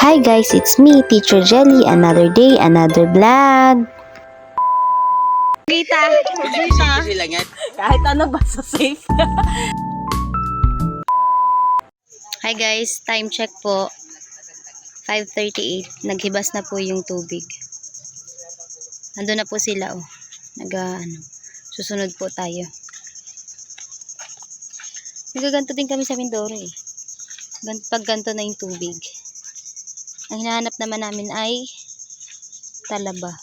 Hi guys, it's me, Teacher Jelly. Another day, another vlog. Kita. Kahit ano basta safe. Hi guys, time check po. 5:38. Naghibas na po yung tubig. Ando na po sila oh. Susunod po tayo. Nagaganto din kami sa Mindoro eh. Pag ganto na yung tubig. Ang hinahanap naman namin ay talaba.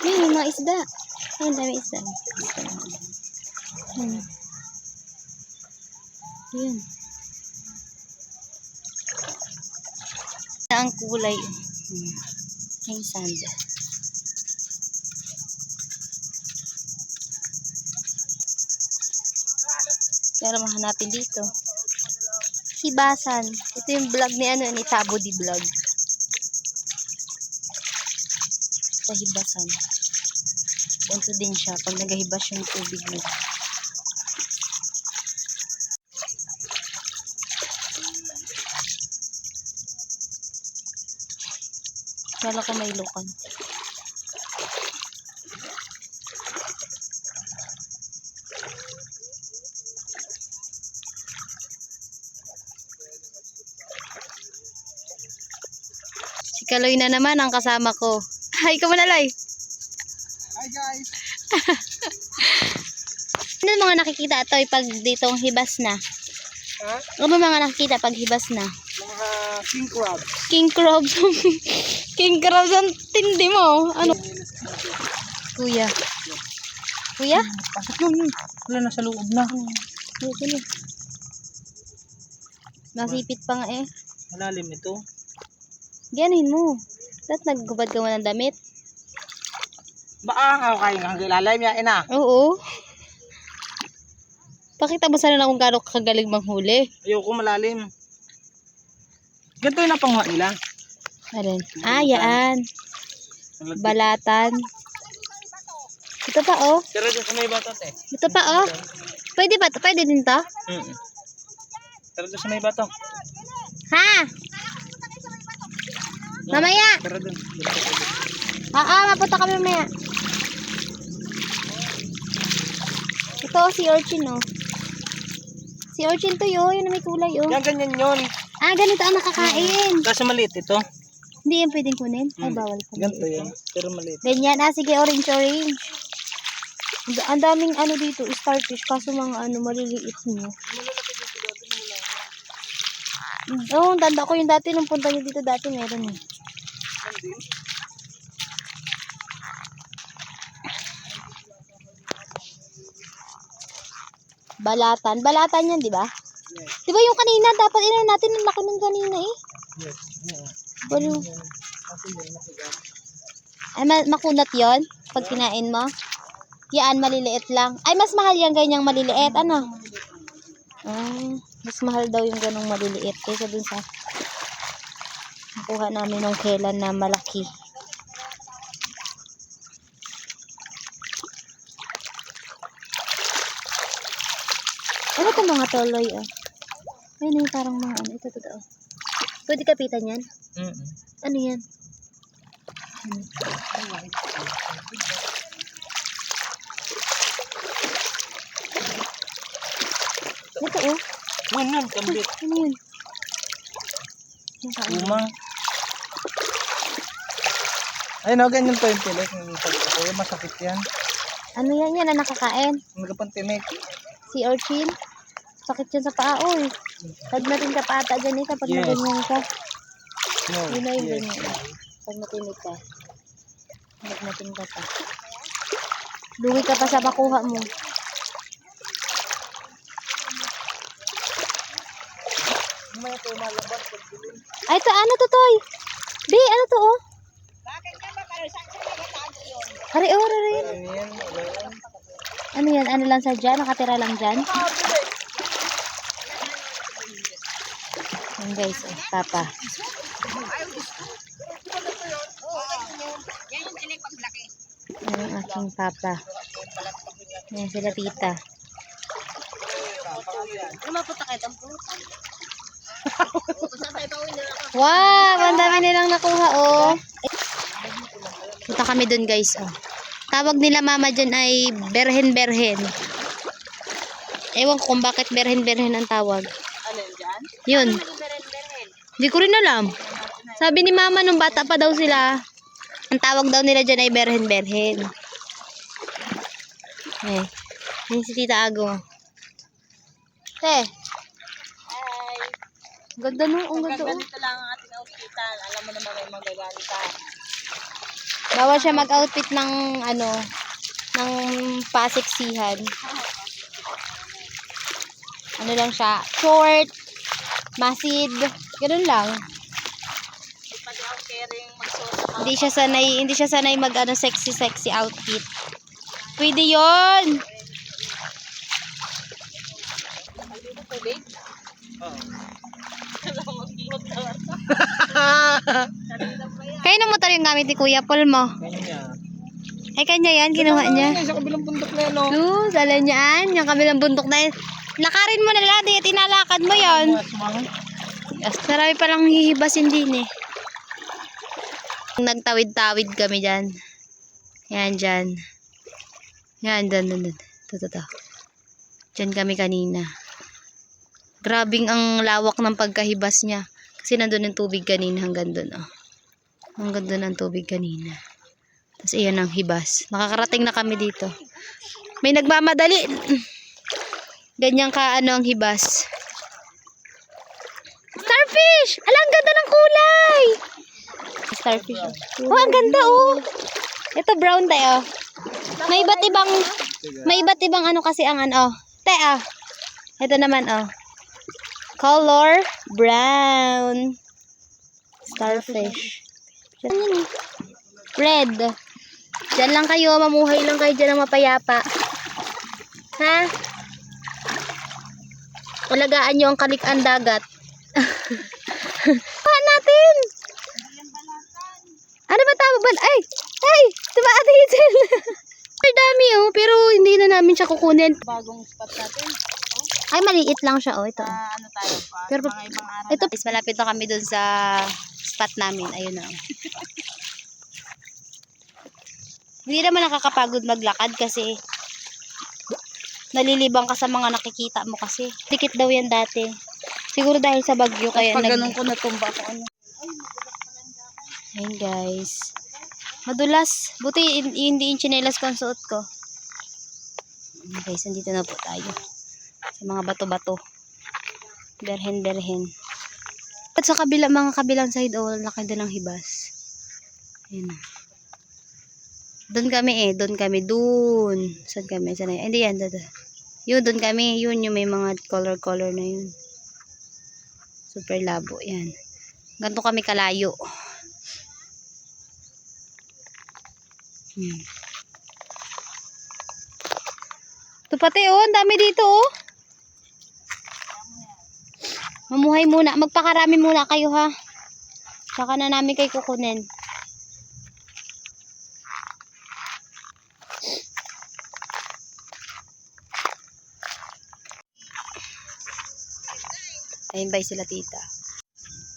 May mga isda. Ay, ang dami isda. Yun. Ang kulay. Yung sand. Pero mahanapin dito. Hibasan. Ito yung vlog ni Tabo di Vlog. Sa hibasan. Ganito din siya pag nagahibas yung tubig nila. Kala ko may lukan. Si Kaloy na naman ang kasama ko. Hi, ikaw muna, Loy. Hi guys. Ano mga nakikita ito pag ditong hibas na? Ha? Ano mga nakikita pag hibas na? Mga king crab. King crabs. King crabs ang tindi mo. Ano? Kuya. Kuya? Pasok yun. Wala na sa loob na. Nasipit pa nga eh. Malalim ito. Ganin mo. Dapat naggubad ka mo ng damit. Baka nga kayo hanggang ilalim ya ina. Oo. Pakita mo sana na kung gaano kagaling manghuli. Ayoko malalim. Ganito yung napanguha nila. Ayan. Ah, yan. Balatan. Ito pa oh. Pero dyan sa may batot eh. Ito pa oh. Pwede ba? Pwede din to? Pero dyan sa may bato. Ha? Mamaya. Pero dun. Mapunta kami mamaya. Ito si Urchin oh. Si Urchin to yun na may kulay oh. Yan ganyan yun. Ah, ganito ang nakakain. Kaso maliit ito. Hindi yan pwedeng kunin. Ay, bawal ko. Ganito yan. Pero maliit. Ganyan. Ah, sige, orange. Ang daming ano dito, starfish. Kaso mga ano, maliliit nyo. Oo, tanda ko yung dati. Nung punta nyo dito dati, meron eh. Balatan. Balatan yan, di ba? Di ba yung kanina, dapat ino natin ang laki ng kanina eh. Yes. Balo. Ay, makunat yon pag kinain mo. Yan, maliliit lang. Ay, mas mahal yan ganyang maliliit. Ano? Mas mahal daw yung ganong maliliit kaysa dun sa nakuha namin ng kailan na malaki. Ano itong mga toloy ah? Ayun yung parang mga ano. Ito totoo. Pwede kapitan yan? Ano yan? Ito oh. Yan, kambit. Ano yun? Umang. Ay no, ganyan pa yung tinik. Masakit yan. Ano yan yan na nakakain? Magapang tinik. Si Urchin? Sakit yan sa paa oy. Pag natin ka pata dyan eh kapag Yes. naganyan ka. No. Yun na yung Yes. ganyan. Pag natinig ka. Pag natin ka pa. Luwi ka pa sa makuha mo. May tumalabas pag dilim. Ay, ito ano to toy? Bi, ano to oh? Bakit ka ba kayo? Saan ka nagtatago yun? Ari oh, ari. Ano yan? Ano yan? Ano lang sa dyan? Nakatira lang dyan? Yan guys, oh, papa. Yan yung tinik pag laki. Yan ang aking papa. Yan sila tita. Wow, ang dami nilang nakuha, oh. Punta kami dun, guys, oh. Tawag nila mama dyan ay berhen-berhen. Ewan ko kung bakit berhen-berhen ang tawag. Ano dyan? Yun. Hindi ko rin alam. Sabi ni mama nung bata pa daw sila, ang tawag daw nila dyan ay berhen-berhen. Eh, yun si Tita Ago. Te. Hi. Ganda no, ang Pagka ganda. ganito lang ang ating outfitan, alam mo naman may magagalitan. Bawal siya mag-outfit ng ano, ng paseksihan. Ano lang siya, short, masid, ganun lang. Pati ako caring magsuot ng Hindi siya sanay mag ano, sexy outfit. Pwede 'yon. tubig. Oo. Kayo na motor yung gamit ni Kuya Paul mo. Kanya. Ay, kanya yan, kinuha niya. Sa kabilang bundok na yun, no? Dala niya yan, yung kabilang bundok na yun. Lakarin mo na lang, di tinalakad mo yon. Yes, marami palang hihibasin din eh. Nagtawid-tawid kami dyan. Yan dyan. Yan, dyan. Ito. Dyan kami kanina. Grabing ang lawak ng pagkahibas niya. Kasi nandun ang tubig kanina hanggang dun, oh. Hanggang dun ang tubig kanina. Tapos iyan ang hibas. Makakarating na kami dito. May nagmamadali. Ganyan ka ano ang hibas. Starfish! Alang ganda ng kulay! Starfish. Oh, ang ganda oh. Ito brown tayo. May iba't ibang ano kasi ang ano. Te ah. Ito naman oh. Color brown. Starfish. Red. Diyan lang kayo, mamuhay lang kayo dyan ng mapayapa. Ha? Alagaan nyo ang kalikan dagat. Pahan natin! Ano ba tawag ba? Ay! Diba Ate Hazel? Dami oh, pero hindi na namin siya kukunin. Bagong spot natin. Ay, maliit lang siya oh, ito. Ano tayo pa? Pero Mga ibang araw. ito, malapit na kami dun sa spot namin. Ayun na. Hindi naman nakakapagod maglakad kasi nalilibang ka sa mga nakikita mo kasi. Dikit daw yan dati. Siguro dahil sa bagyo kaya Pag ganun ko natumba ko ano. Ayun guys. Madulas. Buti hindi yung tsinelas ko ang suot ko. Ayun guys, nandito na po tayo. Sa mga bato-bato. Berhen. At sa mga kabilang side, oh, laki din ng hibas. Ayun na. Doon kami doon kami. Saan kami? Saan na yun? Hindi yan, yun, doon kami. Yun, yung may mga color na yun. Super labo, yan. Ganito kami kalayo. Ito pati, oh, ang dami dito, oh. Mamuhay muna. Magpakarami muna kayo, ha. Saka na namin kayo kukunin. Ayun ba sila tita.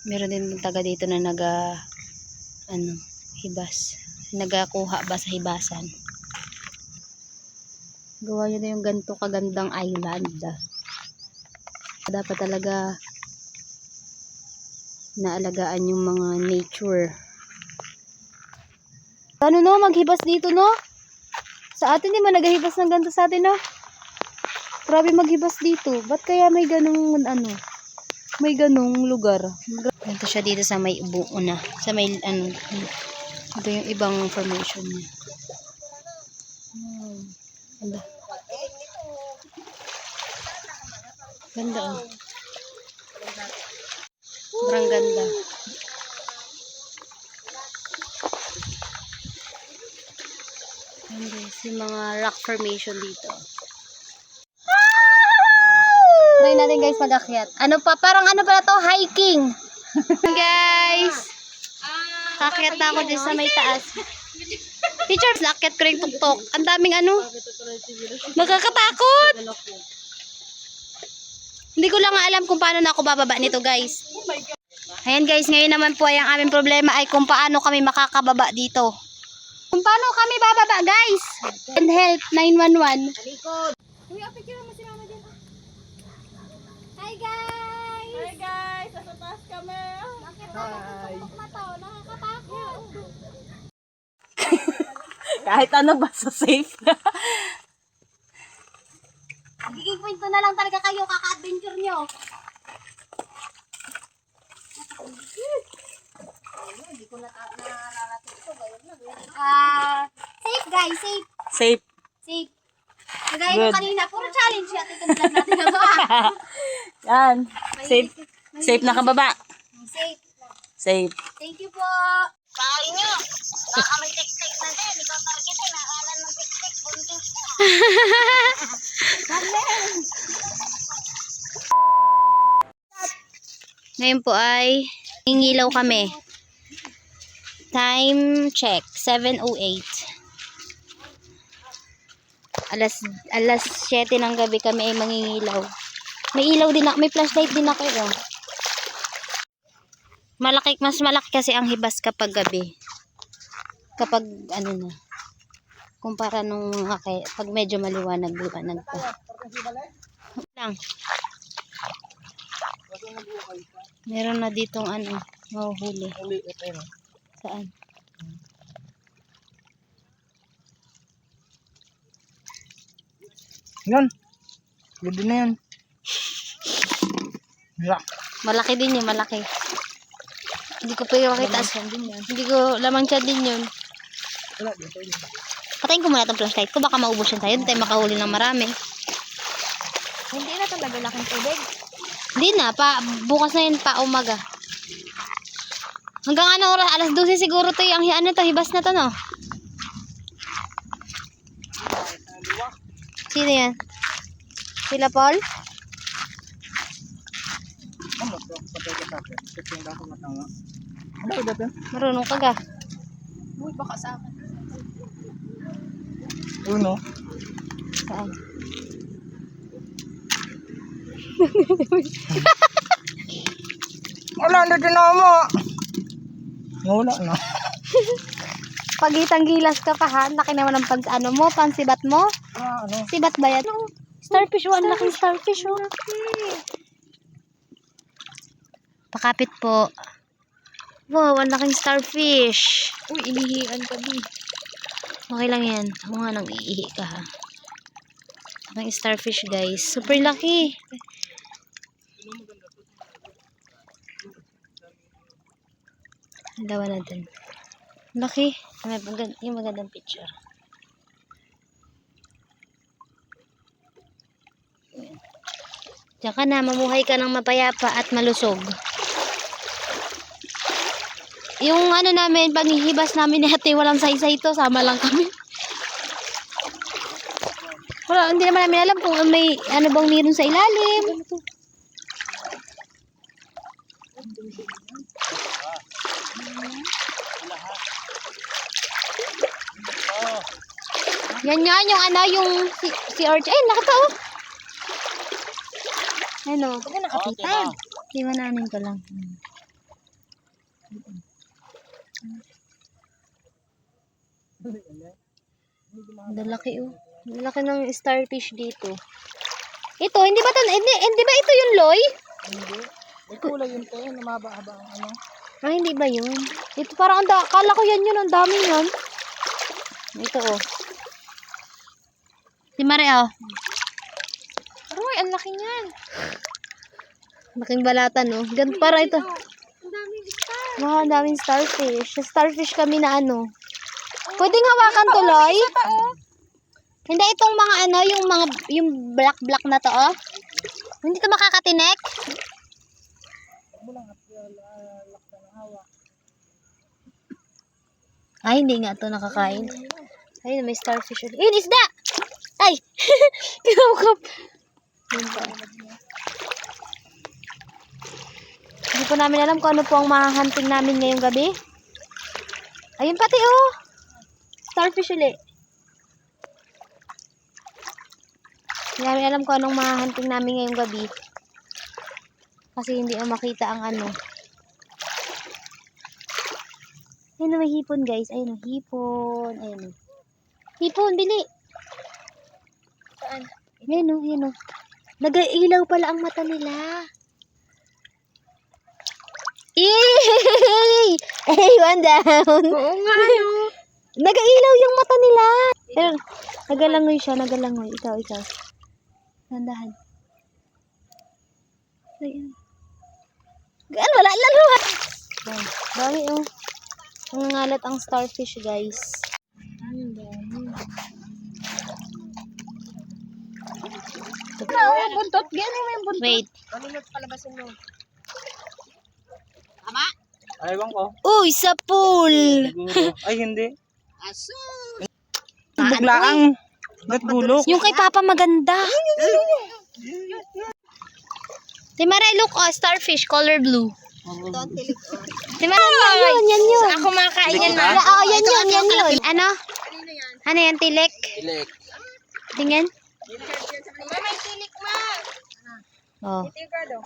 Meron din taga dito na hibas. Nagakuha ba sa hibasan. Gawa nyo na yung ganito kagandang island. Dapat talaga naalagaan yung mga nature. Ano no, maghibas dito no? Sa atin di man naghihibas ng ganito sa atin no? Grabe maghibas dito. Ba't kaya may ganung may ganung lugar? Ganito siya dito sa may buo na. Sa may ito yung ibang formation niya. Ganda. Ganda oh. Sobrang ganda. Ganda yung mga rock formation dito. Try natin guys mag-akyat. Parang ano pala to? Hiking. Guys. Kakyat na ako dyan sa may taas. Teachers, akyat ko rin tuktok. Ang daming Nakakatakot. Hindi ko lang nga alam kung paano na ako bababa nito, guys. Ayan, guys, ngayon naman po ay ang aming problema ay kung paano kami makakababa dito. Kung paano kami bababa, guys. And help 911. Uy, picture mo si mama dyan. Hi, guys. Hi guys, nasa taas kami. Hi. Nakakatakot. Kahit ano basta safe. Magiging kwento na lang talaga kayo, kaka-adventure nyo. Hindi ko nararating ito. Safe, guys, safe. Safe. Safe. Kagaya nung Good. kanina, puro challenge yan. Ito vlog natin na ba? Yan. Safe. Safe na kababa. Safe. Safe. Thank you po. Pahay nyo. Baka may tik-tik na din. Ikaw target na. Akala ng tik-tik. Buntis na. Ngayon po ay hingilaw kami. Time check. 7:08. Alas 7 ng gabi kami ay mangingilaw. May ilaw din may flashlight din ako eh. Mas malaki kasi ang hibas kapag gabi. Kapag ano na. Kumpara nung pag medyo maliwanag pa. Lang. Meron na ditong mahuhuli. Saan? Yan. Pwede na yan. Wala. Malaki din yun, malaki. Hindi ko pa makita. Hindi ko lamang siya din yun. Wala, dito yun. Patayin ko muna itong flashlight ko. Baka maubos yan tayo. Hindi tayo makahuli ng marami. Hindi na talaga laking tubig. Hindi na. Bukas na yun pa umaga. Hanggang ano oras? Alas 12 siguro to yung hibas na to, no? Sino yan? Sila Paul? Ano to? Patay ka sa akin. Kasi hindi ako matanga. Ano ko dito? Marunong ka ga. Uy, baka sa akin. Uno. Saan? Wala na din mo. Wala na. Pagitang gilas ka pa ha. Laki naman ng pansibat mo. Ano? Sibat ba yan? Starfish, one laking starfish. Oh. Pakapit po. Wow, ang laking starfish. Uy, inihian ka din. Okay lang yan. Ako nga nang iihi ka ha. Ang starfish guys. Super laki. Dawa natin. Laki. Yung magandang picture. Diyan ka na. Mamuhay ka ng mapayapa at malusog. Yung namin, paghihibas namin ni ate, walang saysay ito. Sama lang kami. Wala, hindi naman namin alam kung may bang meron sa ilalim. Yan nga, yung si Arch. Ay, nakita oh. Ano? Huwag na nakapita. Iwananin ko lang. Dalaki oh. Dalaki ng starfish dito. Ito, hindi ba ito yung loy? Hindi. May kulay yun to. Namaba-haba ang ano. Ay, hindi ba yun? Ito parang kala ko yan yun. Ang dami yun. Ito oh. Si Mare oh. Uy, ang laki niyan. Laking balatan oh. Ganito para ito. Ang daming star. Wow, ang daming starfish. Sa starfish kami na pwedeng hawakan tuloy? Hindi itong mga yung black na to oh. Hindi to makakatinek. Ay, hindi nga to nakakain. Ay, may starfish ulit. Yun, isda! Ay! Kinukap. Hindi po namin alam kung ano po ang mahahunting namin ngayong gabi. Ayun pati oh. Starfish ulit. Hindi namin alam kung anong mahahunting namin ngayong gabi. Kasi hindi mo makita ang ano. Ayun na, may hipon guys. Ayun na, hipon. Ayun na. Hipon, bili. Saan? Ayun o, ayun o. Nag-ilaw pala ang mata nila. Yay! Hey, one down. Oo nga, no. Nag-ilaw yung mata nila. Pero, nagalangoy siya, nagalangoy. Ikaw, ikaw. Nandahan. Ayun. Gaan, wala lalo. Yan. Dami oh. Nangangalat ang starfish, guys. Oo, buntot. Gano'n mo yung buntot. Wait. Kanunod palabasin mo. Ewan ko. Uy, sa pool. Siguro. Ay, hindi. Taan Buglaang. Gatgulok. Yung kay Papa maganda. Timare, look, oh, starfish, color blue. Timare, yan yun. Ako makain yan, ma. Oo, yan yun. Ano? Ano yan, tilik? Tilik. Tingin? May tilik, ma. Oh. Tilik daw.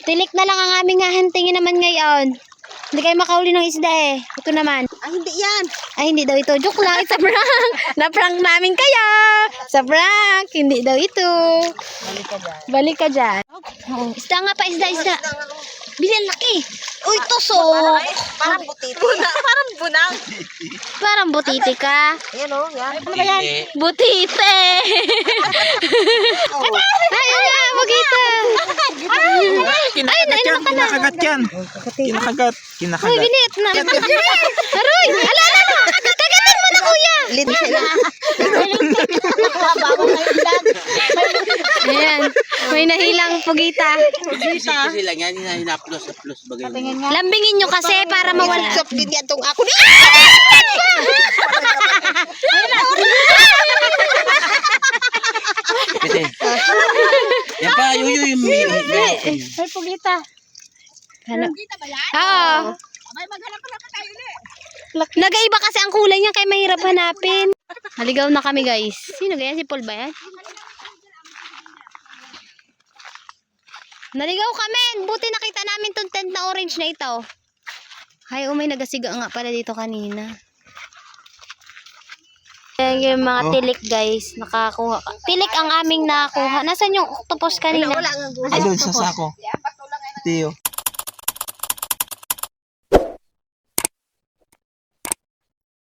Tilik na lang ang aming hahantingin naman ngayon. Hindi kayo makahuli ng isda eh. Ito naman. Ah, hindi yan. Ay, hindi daw ito. Joke lang. Sa prank. Na-prank namin kayo. Sa prank. Hindi daw ito. Balik ka dyan. Oo. Isda nga pa. Isda. Bilang laki. Uy, tusok. Parang butiti. Parang bunang. Parang butiti ka. Ayan o, yan. Ano ba yan? Butite. Ay, magita. Kinakagat yan. Kinakagat yan. Kinakagat. Uy, Kinakagat. bilit na. Aroy, ala. Kagatan mo na, kuya. Lito sila. Ayan. May nahilang pugita. Kasi lang yan, hinaplos bagay. Lambingin nyo kasi para mawala. Sop din yan tong ako. Kasi, yan pa, yung May pugita. Ano? Oo. Nagaiba kasi ang kulay niya kaya mahirap hanapin. Naligaw na kami guys. Sino ganyan? Si Paul ba yan? Naligaw kami. Buti nakita namin tong tent na orange na ito. Ay, may nagasiga nga pala dito kanina. Yan yung mga tilik guys. Nakakuha ka. Tilik ang aming nakuha. Nasaan yung octopus kanina? Ay, doon sa sako. Tiyo.